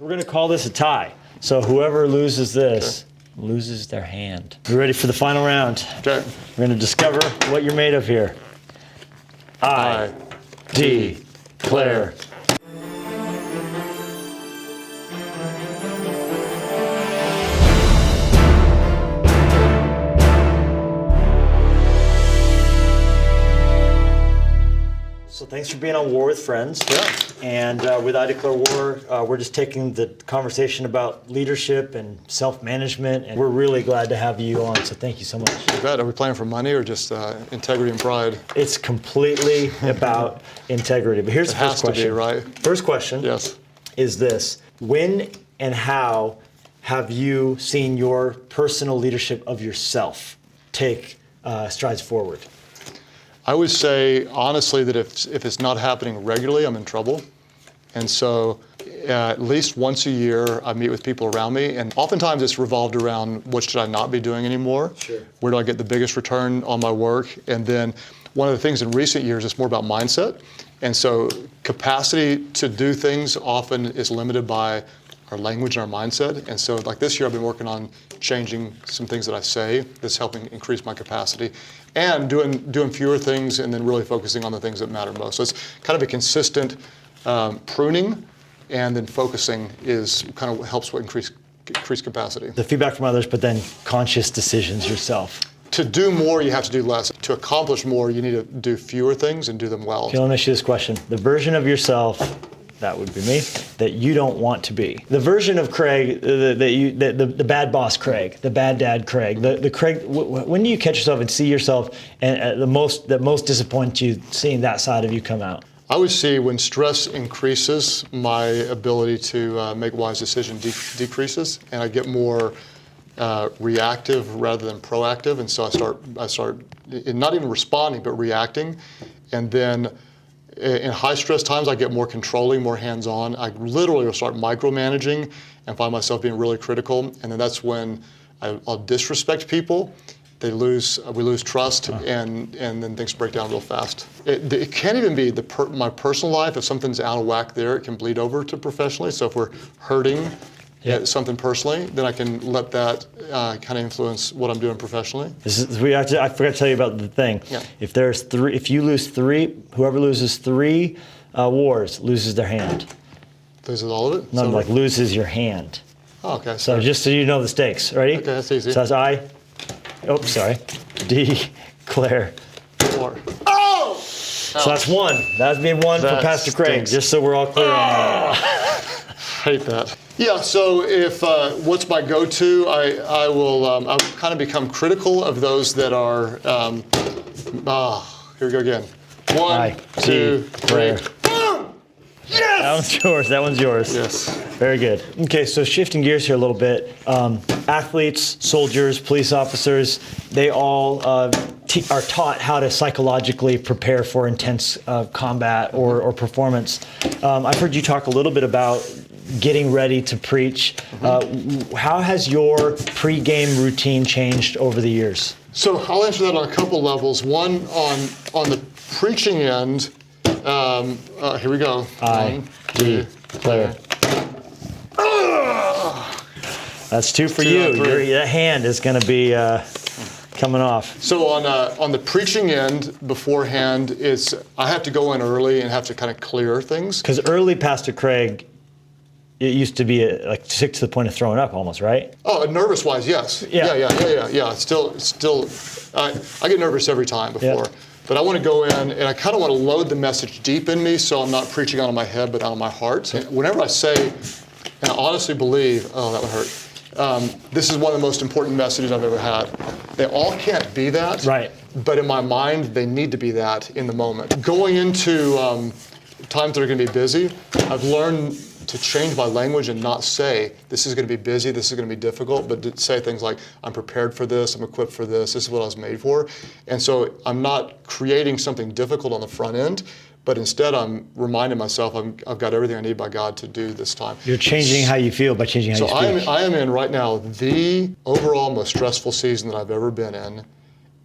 We're going to call this a tie. So whoever loses this loses their hand. You ready for the final round? Okay. We're going to discover what you're made of here. I declare. So thanks for being on War with Friends. Yeah. And with I Declare War, we're just taking the conversation about leadership and self-management, and we're really glad to have you on, so thank you so much. You bet. Are we playing for money or just integrity and pride? It's completely about integrity. But here's the first question. It has to be, right? First question is this. When and how have you seen your personal leadership of yourself take strides forward? I would say, honestly, that if it's not happening regularly, I'm in trouble. And so at least once a year, I meet with people around me, and oftentimes it's revolved around what should I not be doing anymore? Sure. Where do I get the biggest return on my work? And then one of the things in recent years is more about mindset. And so capacity to do things often is limited by our language and our mindset. And so like this year, I've been working on changing some things that I say that's helping increase my capacity, and doing fewer things and then really focusing on the things that matter most. So it's kind of a consistent pruning, and then focusing is kind of helps increase capacity. The feedback from others, but then conscious decisions yourself. To do more, you have to do less. To accomplish more, you need to do fewer things and do them well. Okay, let me ask you this question. The version of yourself, that would be me, that you don't want to be. The version of Craig, the bad boss Craig, the bad dad Craig, the Craig, when do you catch yourself and see yourself and that most disappoints you seeing that side of you come out? I would see when stress increases, my ability to make wise decisions decreases, and I get more reactive rather than proactive, and so I start not even responding but reacting, and then in high stress times I get more controlling, more hands-on. I literally will start micromanaging and find myself being really critical, and then that's when I'll disrespect people. We lose trust, and then things break down real fast. It can't even be my personal life. If something's out of whack there, it can bleed over to professionally. So if we're hurting something personally, then I can let that kind of influence what I'm doing professionally. I forgot to tell you about the thing. Yeah. If you lose three, whoever loses three wars loses their hand. Loses all of it? No, like loses your hand. Oh, okay. So just so you know the stakes. Ready? Okay, that's easy. So declare war. Oh! So that's one. That's being one for Pastor Craig, just so we're all clear on that. Hate that. Yeah, so if what's my go-to, I will I'll kind of become critical of those that are, here we go again. One, two, three. Boom! Yes! That one's yours. Yes. Very good. Okay, so shifting gears here a little bit. Athletes, soldiers, police officers, they all are taught how to psychologically prepare for intense combat or performance. I've heard you talk a little bit about getting ready to preach. How has your pre-game routine changed over the years? So I'll answer that on a couple levels. One, on the preaching end, here we go. I declare. That's two for you. That hand is going to be coming off. So on the preaching end, beforehand, I have to go in early and have to kind of clear things. Because early Pastor Craig, it used to be like sick to the point of throwing up almost, right? Oh, nervous-wise, yes. Yeah. Still, I get nervous every time before. Yeah. But I want to go in, and I kind of want to load the message deep in me, so I'm not preaching out of my head, but out of my heart. And whenever I say, and I honestly believe, that would hurt, this is one of the most important messages I've ever had. They all can't be that, right? But in my mind, they need to be that in the moment. Going into times that are going to be busy, I've learned to change my language and not say, this is going to be busy, this is going to be difficult, but to say things like, I'm prepared for this, I'm equipped for this is what I was made for. And so I'm not creating something difficult on the front end, but instead I'm reminding myself I've got everything I need by God to do this time. You're changing how you feel by changing how you speak. So I am in right now the overall most stressful season that I've ever been in,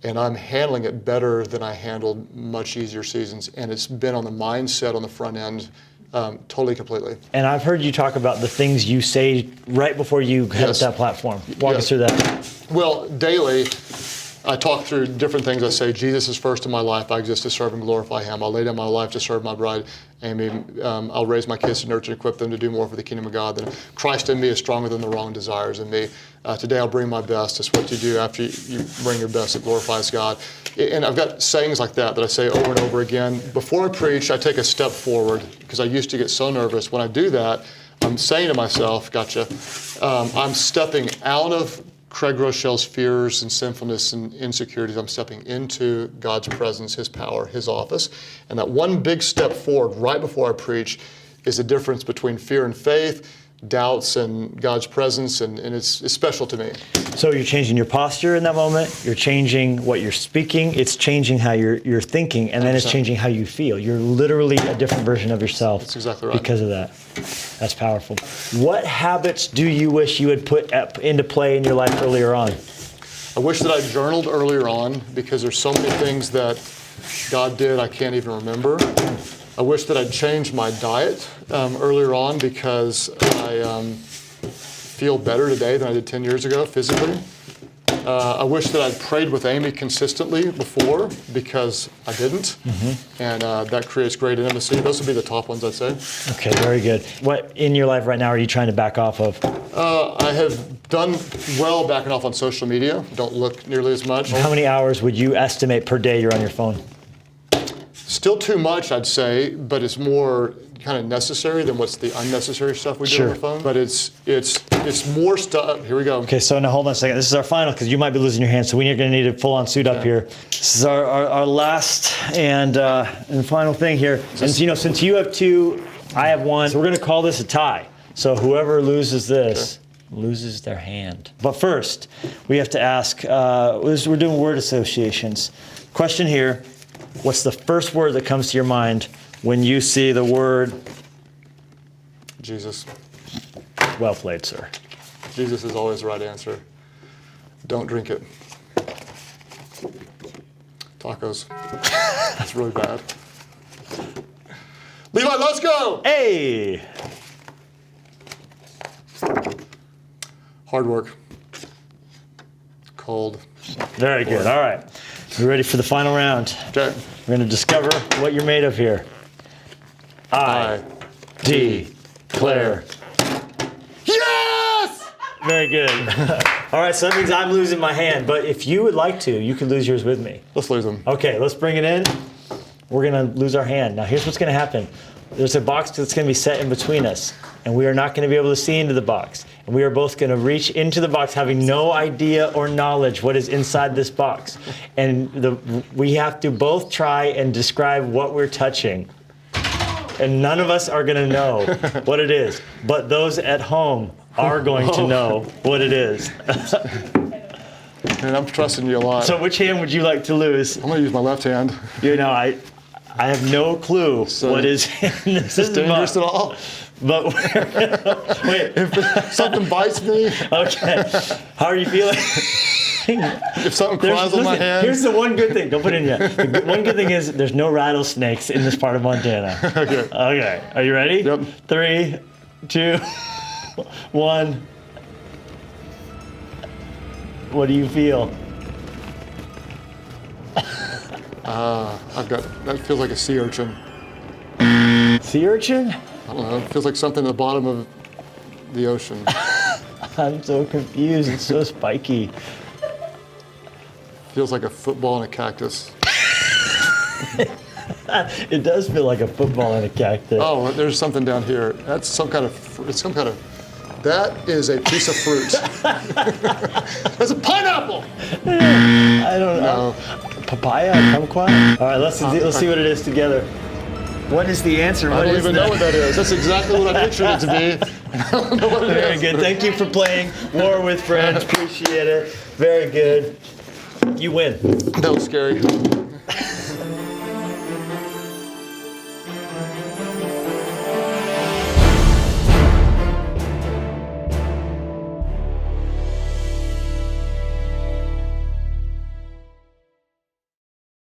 and I'm handling it better than I handled much easier seasons, and it's been on the mindset on the front end totally, completely. And I've heard you talk about the things you say right before you head up that platform. Walk us through that. Well, daily, I talk through different things. I say, Jesus is first in my life. I exist to serve and glorify him. I'll lay down my life to serve my bride, Amy. I'll raise my kids to nurture and equip them to do more for the kingdom of God. Then Christ in me is stronger than the wrong desires in me. Today I'll bring my best. It's what you do after you bring your best. It glorifies God. And I've got sayings like that I say over and over again. Before I preach, I take a step forward because I used to get so nervous. When I do that, I'm saying to myself, I'm stepping out of Craig Groeschel's fears and sinfulness and insecurities. I'm stepping into God's presence, his power, his office. And that one big step forward right before I preach is the difference between fear and faith, doubts and God's presence, and it's special to me. So you're changing your posture in that moment, you're changing what you're speaking, it's changing how you're thinking, and then 100%. It's changing how you feel. You're literally a different version of yourself. That's exactly right. Because of that. That's powerful. What habits do you wish you had put into play in your life earlier on? I wish that I journaled earlier on because there's so many things that God did I can't even remember. I wish that I'd changed my diet earlier on because I feel better today than I did 10 years ago physically. I wish that I'd prayed with Amy consistently before because I didn't. Mm-hmm. And that creates great intimacy. Those would be the top ones, I'd say. Okay, very good. What in your life right now are you trying to back off of? I have done well backing off on social media. Don't look nearly as much. How many hours would you estimate per day you're on your phone? Still too much, I'd say, but it's more kind of necessary than what's the unnecessary stuff we do on our phone. But it's more stuff. Here we go. Okay, so now hold on a second. This is our final because you might be losing your hand, so we're going to need a full-on suit up here. This is our last and final thing here. And since you have two, I have one, so we're going to call this a tie. So whoever loses this loses their hand. But first, we have to ask. We're doing word associations. Question here. What's the first word that comes to your mind when you see the word? Jesus. Well played, sir. Jesus is always the right answer. Don't drink it. Tacos. That's really bad. Levi Lusko! Hey! Hard work. Cold. Very good. All right. You ready for the final round? Okay. We're going to discover what you're made of here. I declare. Yes! Very good. All right, so that means I'm losing my hand, but if you would like to, you can lose yours with me. Let's lose them. Okay, let's bring it in. We're going to lose our hand. Now, here's what's going to happen. There's a box that's going to be set in between us, and we are not going to be able to see into the box. And we are both going to reach into the box having no idea or knowledge what is inside this box. And we have to both try and describe what we're touching. And none of us are going to know what it is. But those at home are going to know what it is. And I'm trusting you a lot. So which hand would you like to lose? I'm going to use my left hand. I have no clue what is in this. Is it dangerous at all? But wait, if something bites me. Okay. How are you feeling? If something crawls on my hand. Here's the one good thing. Don't put it in yet. The one good thing is there's no rattlesnakes in this part of Montana. Okay. Okay. Are you ready? Yep. 3, 2, 1. What do you feel? That feels like a sea urchin. Sea urchin? I don't know. It feels like something at the bottom of the ocean. I'm so confused. It's so spiky. Feels like a football and a cactus. It does feel like a football and a cactus. Oh, there's something down here. That's that is a piece of fruit. That's a pineapple! I don't know. Papaya? Kumquat? All right, let's see what it is together. What is the answer? I don't even know what that is. That's exactly what I pictured it to be. I don't know what it is. Very good. Thank you for playing War with Friends. Appreciate it. Very good. You win. That was scary.